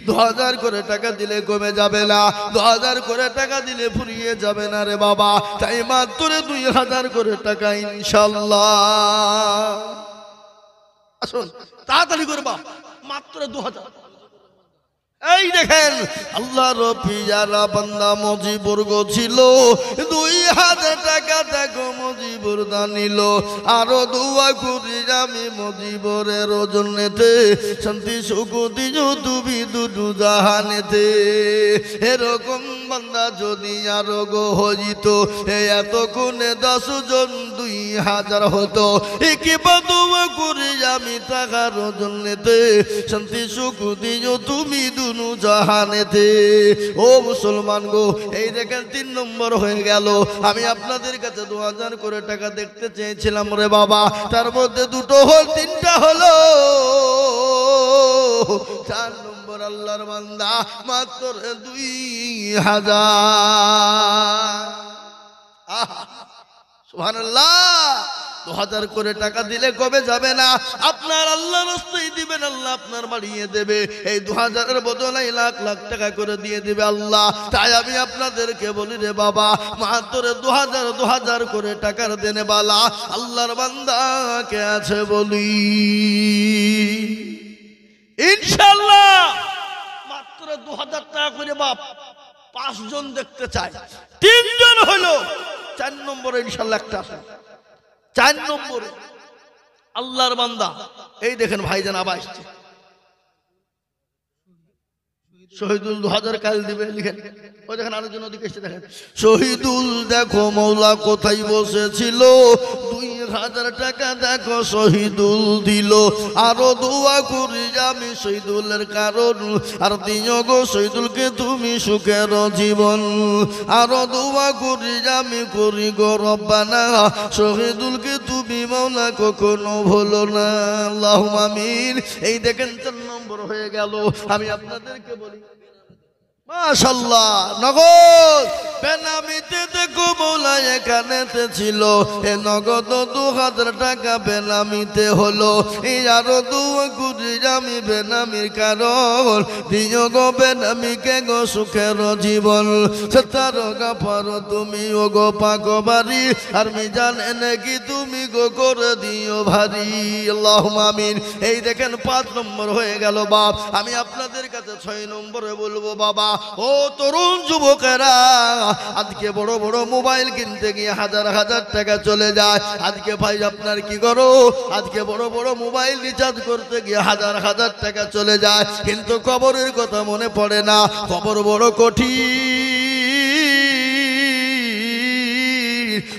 2,000 করে টাকা দিলে কমে যাবে না, 2,000 করে টাকা দিলে ফুরিয়ে যাবে না রে বাবা। তাই মাত্র 2,000 করে টাকা ইনশাল্লাহ। আসুন তাড়াতাড়ি করে বাপ, মাত্র 2,000। এই দেখেন আল্লাহর পিয়ারা বান্দা মজিবুর গো ছিল, 2,000 টাকা দেখো মজিবুর দানিল। আরো দোয়া করি আমি মজিবরের জন্যেতে, শান্তি সুখ দিও তুমি দুটো জাহানেতে। এরকম বান্দা যদি আরো গো হইত, এতক্ষণে 10 জন 2,000 হতো। কিবা দোয়া করি আমি টাকার জন্যেতে, শান্তি সুখ দিও তুমি দুনু জাহানেতে। ও মুসলমান গো, এই দেখেন 3 নম্বর হয়ে গেল। আমি আপনাদের কাছে 2000 করে টাকা দেখতে চেয়েছিলাম রে বাবা, তার মধ্যে 2টো হল, 3টা হলো। 4 নম্বর আল্লাহর বান্দা মাত্র 2000। সুবহানাল্লাহ। 2000 করে টাকা দিলে কবে যাবে না, আপনার আল্লাহ রাস্তায় দিবেন, আল্লাহ আপনার বাড়িয়ে দেবে। এই 2000-এর বদলে লাখ লাখ টাকা করে দিয়ে দিবে আল্লাহ। তাই আমি আপনাদেরকে বলি রে বাবা, মাত্র 2000 করে টাকার দেনে বালা আল্লাহর বান্দা কে আছে বলি? ইনশাআল্লাহ মাত্র 2000 টাকা করে বাপ 5 জন দেখতে চাই, 3 জন হলো। 4 নম্বরে ইনশাআল্লাহ একটা আছে। 4 নম্বরে আল্লাহর বান্দা, এই দেখেন ভাইজান আবার আসছে শহীদুল 2000 কাল দিবে, লিখেন। ওই দেখেন আরেকজন ওদিকে এসে দেখেন, শহীদুল দেখো মৌলা কোথায় বসেছিল, 2000 টাকা দেখো শহীদুল দিল। আরো দোয়া করি আমি শহীদুলের কারণ, আর দিও গো শহীদুলকে তুমি সুখের জীবন। আরো দোয়া করি আমি করি গো রব্বানা, শহীদুলকে তুমি মৌলা কখনো ভুলো না, আল্লাহুম্মা আমিন। এই দেখেন 4 নম্বর হয়ে গেল। আমি আপনাদেরকে বলি মাশাআল্লাহ, নগদ বেনামিতে দেখো মৌলা এখানেতে ছিল, এ নগদ 2000 টাকা বেনামিতে হলো। এই আরো দোয়া করি আমি বেনামির কারণ, দিও গো বেনামিকে গো সুখের জীবন। সেতার গাফার তুমি ও গো পাকবারি, আর মিজান এনে কি তুমি গো করে দিও ভারী, আল্লাহুম্মা আমিন। এই দেখেন 5 নম্বর হয়ে গেল বাপ। আমি আপনাদের কাছে 6 নম্বরে বলবো বাবা, ও তরুণ যুবকেরা, আজকে বড় বড় মোবাইল কিনতে গিয়ে হাজার হাজার টাকা চলে যায়। আজকে ভাই আপনার কি করো, আজকে বড় বড় মোবাইল রিচার্জ করতে গিয়ে হাজার হাজার টাকা চলে যায়, কিন্তু কবরের কথা মনে পড়ে না। কবর বড় কঠিন,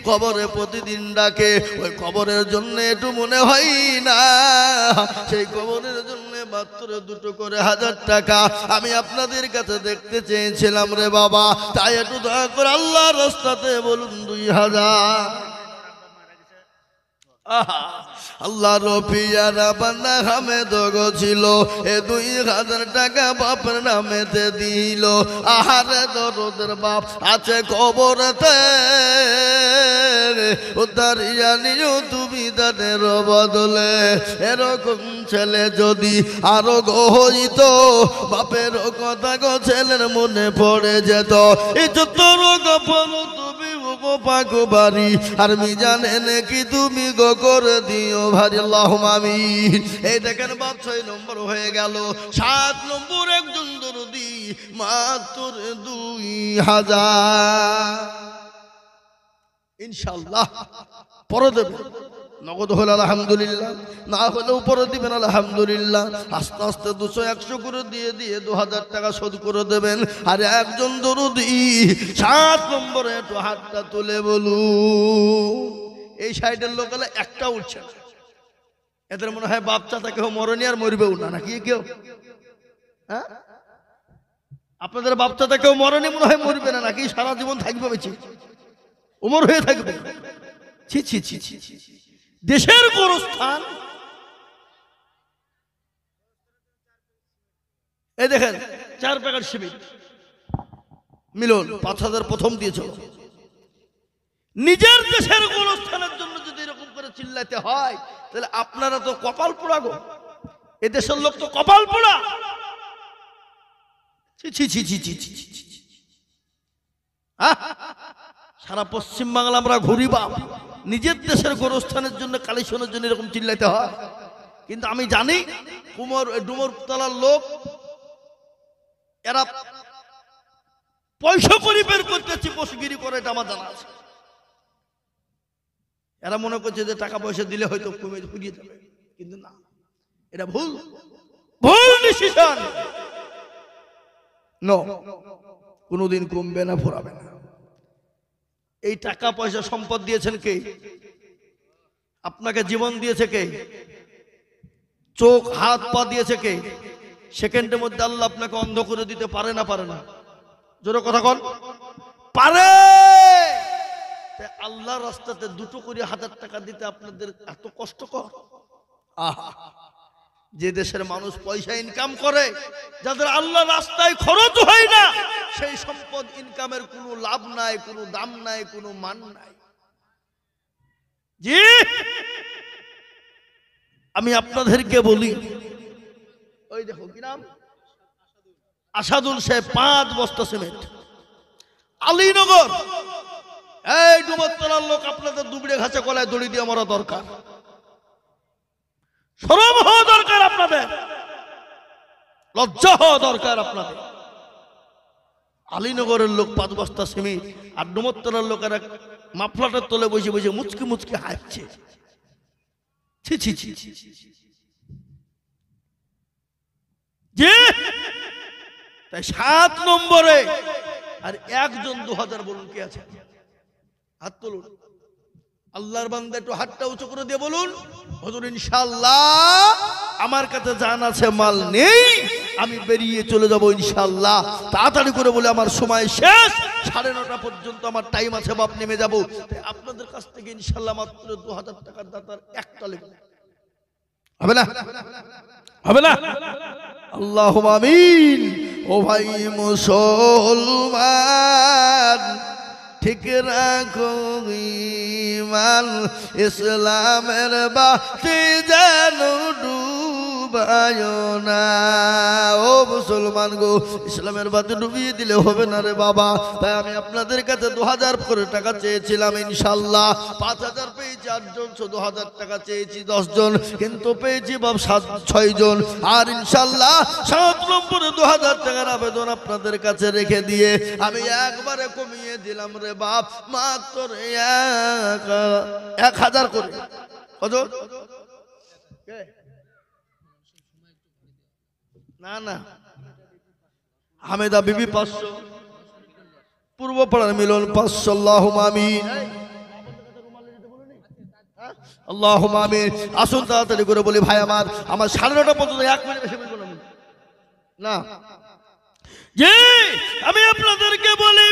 কবরে প্রতিদিন ডাকে, ওই কবরের জন্য একটু মনে হয় না, সেই কবরের জন্য মাত্র 2টো করে 1000 টাকা আমি আপনাদের কাছে দেখতে চেয়েছিলাম রে বাবা। তাই একটু দয়া করে আল্লাহর রাস্তাতে বলুন 2000। আল্লাহ রফিয়ারা বান্দা হামেদ গো ছিল, এ 2000 টাকা বাপের নামেতে দিল। আহারে দরদের বাপ আছে কবরেতে, উদ্ধারিয়া নিও তুমি দানের বদলে। এরকম ছেলে যদি আরো গো হইতো, বাপের কথা গো ছেলের মনে পড়ে যেত। এই যত রোগ তুমি গো পাকো বাড়ি, আর মিজান এনে কি তুমি গো করে দিও ভারী, আল্লাহুম্মা আমিন। এই দেখেন বাপ 6 নম্বর হয়ে গেল। 7 নম্বর একজন দরদি মাত্র 2000 ইনশাআল্লাহ পরে দেবে। নগদ হলে আলহামদুলিল্লাহ, না হলেও পরে দিবেন আলহামদুলিল্লাহ। আস্তে আস্তে 200-100 করে দিয়ে 2000 টাকা শোধ করে দেবেন। আর একজন দরদি 7 নম্বরে একটু হাতটা তুলে বলুন। এই সাইডের লোক হলে একটা উঠছে না, এদের মনে হয় বাপ চাচা কেউ মরণী আর মরবেও না, নাকি কেউ? হ্যাঁ, আপনাদের বাপ চাচা কেউ মরণী মনে হয় মরবে না, নাকি সারা জীবন থাকবে বেঁচে, উমর হয়ে থাকবে? ছি ছি ছি ছি, দেশের গোরস্থান। এই দেখেন 4 প্যাকেট শিবির মিলন 5000 প্রথম দিয়েছিল। নিজের দেশের গোরস্থানের জন্য যদি এরকম করে চিল্লাতে হয়, তাহলে আপনারা তো কপাল পোড়া গো, এ দেশের লোক তো কপাল পোড়া। ছি ছি ছি ছি ছি ছি, সারা পশ্চিম বাংলা আমরা ঘুরি বাপ, নিজের দেশের গোরস্থানের জন্য কালেকশনের জন্য এরকম চিল্লাইতে হয়। কিন্তু আমি জানি ডুমরতলার লোক, এরা পয়সা করি বের করতেছি, বসগিরি করে, এটা আমার জানা আছে। এরা মনে করছে যে টাকা পয়সা দিলে হয়তো কমে ফুরিয়ে যাবে, কিন্তু না, এটা ভুল, ভুল ডিসিশন। নো, কোনোদিন কমবে না, ফুরাবে না। এই টাকা পয়সা সম্পদ দিয়েছেন কে? আপনাকে জীবন দিয়েছে কে? চোখ হাত পা দিয়েছে কে? সেকেন্ডের মধ্যে আল্লাহ আপনাকে অন্ধ করে দিতে পারে না পারে না? জোরে কথা কন, পারে। আল্লাহ রাস্তাতে 2 করে 1000 টাকা দিতে আপনাদের এত কষ্টকর? আহা, যে দেশের মানুষ পয়সা ইনকাম করে, যাদের আল্লাহ রাস্তায় খরচ হয় না, সেই সম্পদ ইনকামের কোনো লাভ নাই, কোনো দাম নাই, কোনো মান নাই। জি, আমি আপনাদেরকে বলি, ওই দেখো কি নাম, আসাদুল সাহেব 5 বস্তা সিমেন্ট, আলীনগর। এই ডুমতলার লোক, আপনাদের দুবড়ে ঘাসে গলায় দড়ি দিয়ে মরা দরকার, শরম হওয়া দরকার, আপনাদের লজ্জা হওয়া দরকার আপনাদের। আলীনগরের লোক 5 বস্তা সিমেন্ট, আর ডুমতলার লোকেরা মাফলাটার তলে বসে বসে মুচকি মুচকি হাসছে। ছি ছি ছি ছি। যে তাই 7 নম্বরে আর একজন 2000 বলুন কে আছে? হাত তুলুন। আল্লাহর বান্দা একটু হাতটা উঁচু করে দিয়ে বলুন, হুজুর ইনশাআল্লাহ আমার কাছে জান আছে, মাল নেই, আমি বেরিয়ে চলে যাব ইনশাআল্লাহ। তাড়াতাড়ি করে বলে আমার সময় শেষ, 9:30 পর্যন্ত আমার টাইম আছে, বাপ নেমে যাব। আপনাদের কাছ থেকে ইনশাআল্লাহ মাত্র 2000 টাকার দাতার একটা লেখা হবে না? হবে না? আল্লাহুম্মা আমিন। ও ভাই মুসলমান, ঠিক রাখো ঈমান, ইসলামের বাতি যেন ডুবায় না। ও মুসলমান গো, ইসলামের বাতি ডুবিয়ে দিলে হবে না রে বাবা। তাই আমি আপনাদের কাছে 2000 করে টাকা চেয়েছিলাম, ইনশাআল্লাহ 5000 পেয়েছি 8 জন, 14000 টাকা চেয়েছি 10 জন, কিন্তু পেয়েছি বাপ 6 জন। আর ইনশাআল্লাহ 7 নম্বরে 2000 টাকার আবেদন আপনাদের কাছে রেখে দিয়ে আমি একবারে কমিয়ে দিলাম রে বাপ, মাত্র 1000 করে। কত? না না, হামেদা বিবি 500, পূর্ব পাড়ার মিলন 500। আল্লাহুম্মা আমিন, আল্লাহুম্মা আমিন। আসুন তাড়াতাড়ি করে বলি ভাই আমার 9:30 পর্যন্ত 1 মিনিট বেশি বলবো না। জি, আমি আপনাদেরকে বলি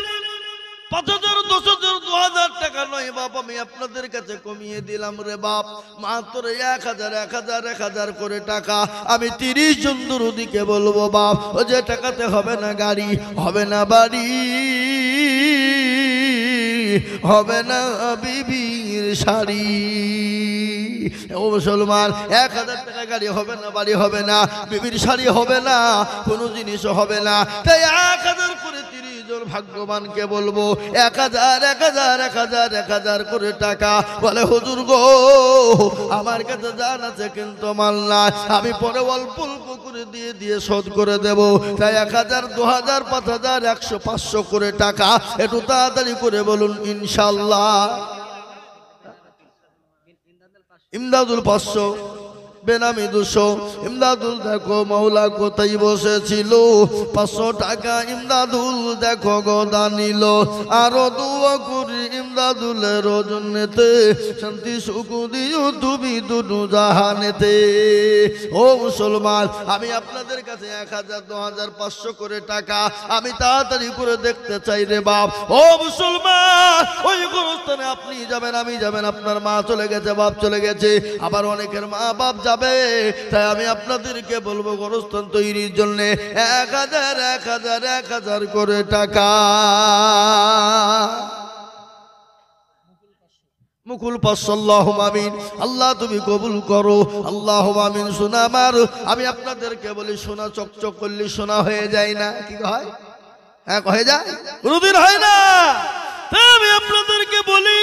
5000, 10,000, 2000 টাকা নয় বাপ, আমি আপনাদের কাছে কমিয়ে দিলাম রে বাপ, মাত্র 1000 করে টাকা। আমি 30 জন দুরুদিকে বলবো বাপ, ও যে টাকাতে হবে না গাড়ি, হবে না বাড়ি, হবে না বিবির শাড়ি। ও মুসলমান, 1000 টাকা গাড়ি হবে না, বাড়ি হবে না, বিবির শাড়ি হবে না, কোনো জিনিস হবে না। তাই 1000 করে 30 জন ভাগ্যবানকে বলবো 1000 করে টাকা। বলে হুজুর গো, আমার কাছে জান আছে কিন্তু মাল নাই, আমি পরে অল্প অল্প করে দিয়ে শোধ করে দেব। তাই 1000, 2000, 5000, 100, 500 করে টাকা। একটু তাড়াতাড়ি করে বলুন ইনশাআল্লাহ। ইমদাদুল 500, বেনামি 200। ইমদাদুল দেখো মাওলা কোথায় বসেছিল, 500 টাকা ইমদাদুল দেখো গোদা নিল। আরো দোয়া করি ইমদাদুলের জন্যতে, শান্তি সুখ দিও তুমি দুনু জাহানেতে। ও মুসলমান, আমি আপনাদের কাছে 1000, 2000, 500 করে টাকা আমি তাড়াতাড়ি করে দেখতে চাই রে বাপ। ও মুসলমান, ওই গোরস্থানে আপনি যাবেন, আমি যাবেন, আপনার মা চলে গেছে, বাপ চলে গেছে, আবার অনেকের মা বাপ যাবে। তাই আমি আপনাদেরকে বলবো গোরস্থান তৈরির জন্য 1000 করে টাকা। মুকুল 500। আল্লাহুম্মা আমিন। আল্লাহ তুমি কবুল করো, আল্লাহুম্মা আমিন। সোনা আমার, আমি আপনাদেরকে বলি সোনা চকচক করলে সোনা হয়ে যায় না? কি হয়? হ্যাঁ, হয়ে যায়, কোনোদিন হয় না। আমি আপনাদেরকে বলি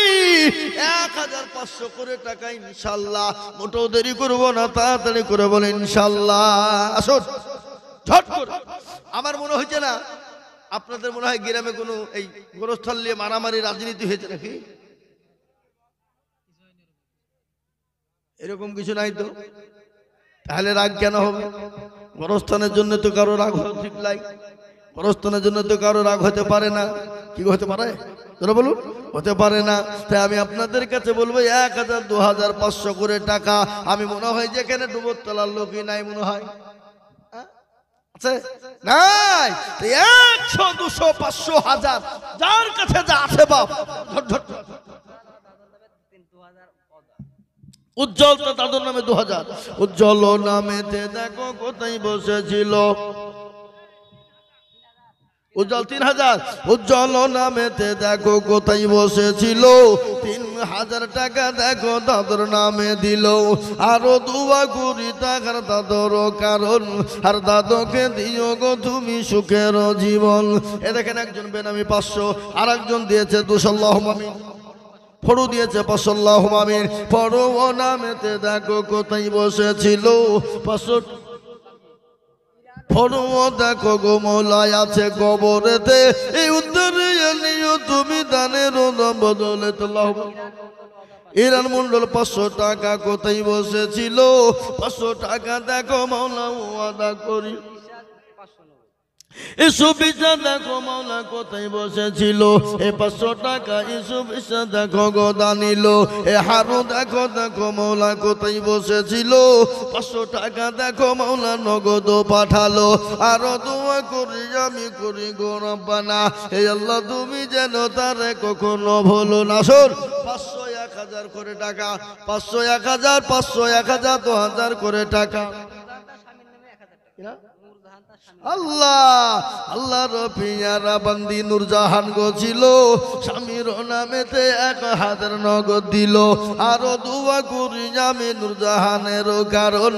1500 করে টাকা ইনশাআল্লাহ, মোটেও দেরি করবো না, তাড়াতাড়ি করে বলে ইনশাআল্লাহ। আসুন ঝট করে। আমার মনে হচ্ছে না আপনাদের মনে হয় গ্রামে কোনো এই গোরস্থান নিয়ে মারামারি রাজনীতি হয়েছে নাকি? এরকম কিছু নাই তো, তাহলে রাগ কেন হবে? গোরস্থানের জন্য তো কারো রাগ ঠিক লাই, গোরস্থানের জন্য তো কারো রাগ হতে পারে না। কি হতে পারে? তোরা বলুন, হতে পারে না। তাই আমি আপনাদের কাছে বলবো 1000, 2000, 500 করে টাকা। আমি মনে হয় যেখানে ডুবোতলার লোকই নাই মনে হয়, আছে নাই? 100 200 500 1000 যার কাছে যা আছে বাপ উজ্জ্বল তো দাদুর নামে 2000 উজ্জ্বল নামেতে দেখো কোথায় বসেছিল উজ্জ্বল 3000 উজ্জ্বল নামেতে দেখো কোথায় বসেছিল 3000 টাকা দেখো দাদুর নামে দিল আরো দুয়া করি টাকার দাদুর কারণ আর দাদুকে দিও গো তুমি সুখের জীবন। এ দেখেন একজন বেনামি 500 আর একজন দিয়েছে 200 আল্লাহুম্মা আমিন ফড়ু দিয়েছে 500 আল্লাহুম্মা আমিন ফড়ু ও নামেতে দেখো কোথায় বসেছিল 500 ফড়ু দেখো গো মৌলায় আছে কবরেতে এই উদ্ধারে নিও তুমি দানের বদলে ইরান মন্ডল 500 টাকা কোথায় বসেছিল 500 টাকা দেখো মৌলা ওয়াদা করি ইসুবিসা দেখো মৌলা কোথায় বসেছিল এ 500 টাকা ইসুবিসা দেখো গো দানিল এ হারু দেখো দেখো মৌলা কোথায় বসেছিল 500 টাকা দেখো মৌলা নগদ পাঠালো আরো দোয়া করি আমি করি গো রব্বানা হে আল্লাহ তুমি যেন তারে কখনো ভুলো না। শোন 500 1000 করে টাকা 500 1000 500 1000 তো 1000 করে টাকা আল্লাহ আল্লাহ রফিয়ারা বান্দি নূরজাহান গো ছিল স্বামীর নামেতে 1000 নগদ দিল আরো দোয়া করি আমি নূরজাহানের কারণ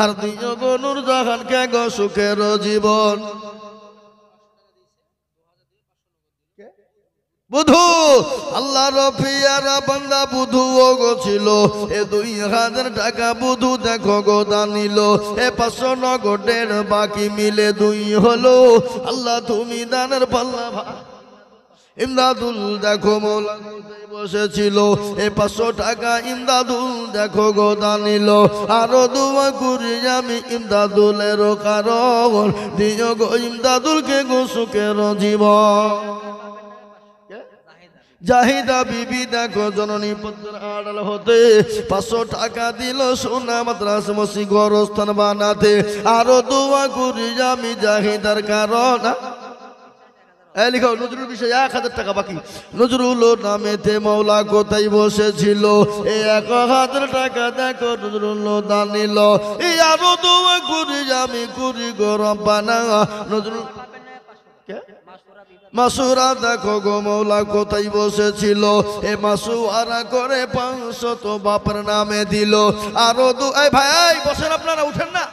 আর দিও গো নূরজাহানকে গো সুখের জীবন। বুধু আল্লাহ রফিয়ারা বান্দা বুধু ও গো ছিল এ 2000 টাকা বুধু দেখো গো দানিল এ 500 নগদের বাকি মিলে 2 হলো আল্লাহ তুমি দানের পাল্লা ইমদাদুল দেখো মৌলা বসেছিল এ 500 টাকা ইমদাদুল দেখো গো দানিল আরো দোয়া করি আমি ইমদাদুলের কারণ দিও গো ইমদাদুলকে গো সুখের জীবন। জাহিদা বিবি দেখো জননী পদ্মার আড়াল হতে 500 টাকা দিল সোনা মাদ্রাসা মসজিদ গোরস্থান বানাতে আরো দোয়া করি আমি জাহিদার কারণ লিখো নজরুল বিষয় 1000 টাকা বাকি নজরুল নামেতে মৌলা কোথায় বসেছিল এই 1000 টাকা দেখো নজরুল দানিল এই আরো দোয়া করি আমি করি গো রব্বানা নজরুল মাসুরা দেখো গো মৌলা কোথায় বসেছিল এ মাসুয়ারা করে 500 তো বাপের নামে দিল আরো এই ভাই বসেন আপনারা উঠেন না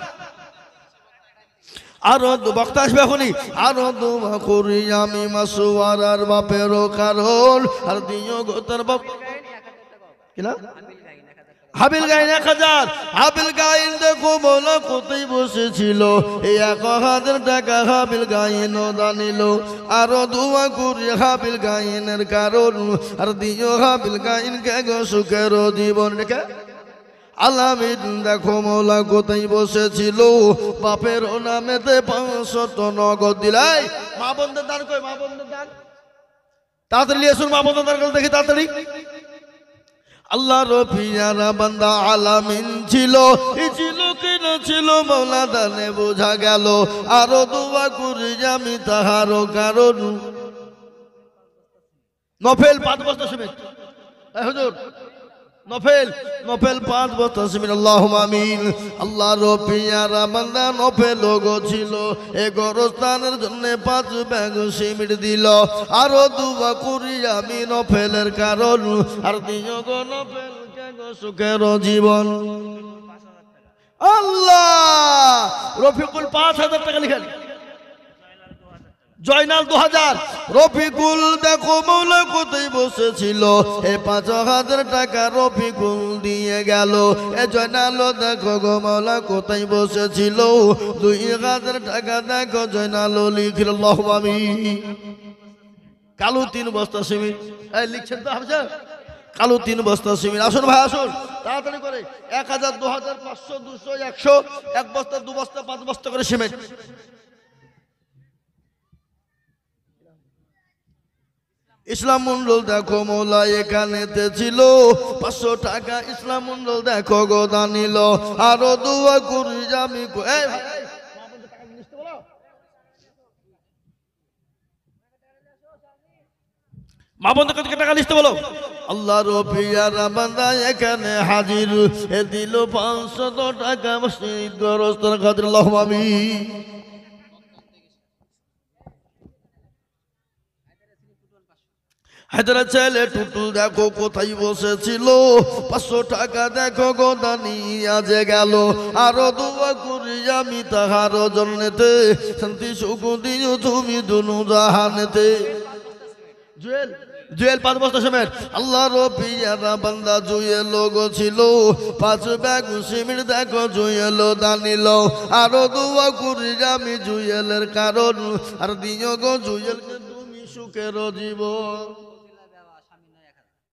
আরো বক্তা আসবে এখনই আরো দোয়া করি আমি মাসুয়ারার বাপেরও কারণ আর দিও গো তার বাপ কিনা হাবিল গাইন 1000 হাবিল গাইন দেখো মৌলা কোথায় বসেছিল এই 1000 টাকা হাবিল গাইন দানিল আরো দোয়া করি হাবিল গাইনের কারণ আর দিও হাবিল গাইন কে গো সুখের জীবন রেখে আলামিন দেখো মৌলা কোথায় বসেছিল বাপের নামেতে 500 নগদ দিলাই মা বন্ধের দান কই মা বন্ধের দান তাড়াতাড়ি আসুন মা বন্ধের দান দেখি তাড়াতাড়ি আল্লাহ রফিয়ারা বান্দা আলামিন ছিল ছিল কিনা ছিল মৌলা দানে বোঝা গেল আরো দোয়া করি আমি তাহারও কারণ নফেল 5 বস্তা সিমেন্ট হুজুর নফেল 5 বস্তা সিমেন্ট আল্লাহুম্মা আমিন আল্লাহ রফিয়ারা বান্দা নফেল গো ছিল এ গোরস্থানের জন্য 5 ব্যাগ সিমেন্ট দিল আরো দোয়া করি আমি নফেলের কারণ আর দিও গো নফেল কে গো সুখের জীবন। আল্লাহ রফিকুল 5000 টাকা লিখেন জয়নাল 2000 রফিকুল দেখো মৌলা কোথায় বসেছিল এ 5000 টাকা রফিকুল দিয়ে গেল এ জয়নাল দেখো গো মৌলা কোথায় বসেছিল 2000 টাকা দেখো জয়নাল লিখিল আল্লাহুম্মা আমিন কালু 3 বস্তা সিমেন্ট এই লিখছেন তো হাফেজ কালু 3 বস্তা সিমেন্ট আসুন ভাই আসুন তাড়াতাড়ি করে 1000 2000 500 200 100 1 বস্তা 2 বস্তা 5 বস্তা করে সিমেন্ট ইসলাম মন্ডল দেখো মৌলা এখানেতে ছিল 500 টাকা ইসলাম মন্ডল দেখো গো দানিল আরো দোয়া করি আমি মা বন্ধু কত টাকা লিস্ট বলো। আল্লাহর পিয়ারা বান্দা এখানে হাজির, এ দিল 500 টাকা মসজিদ গোরস্থান খাতির আল্লাহুম্মা আমিন। হায়দারের ছেলে টুটুল দেখো কোথায় বসেছিল, 500 টাকা দেখো গোদা নিয়ে যে গেল। আরো দোয়া করি আমি তাহার জন্যতে, শান্তি সুখ দিও তুমি দুনু জাহানেতে। জুয়েল জুয়েল 5 বস্তা সিমেন্ট। আল্লাহর পিয়ারা বান্দা জুয়েল গো ছিল, 5 ব্যাগ সিমেন্ট দেখো জুয়েল দানিল। আরো দোয়া করি আমি জুয়েলের কারণ, আর দিও গো জুয়েলকে তুমি সুখের জীবন।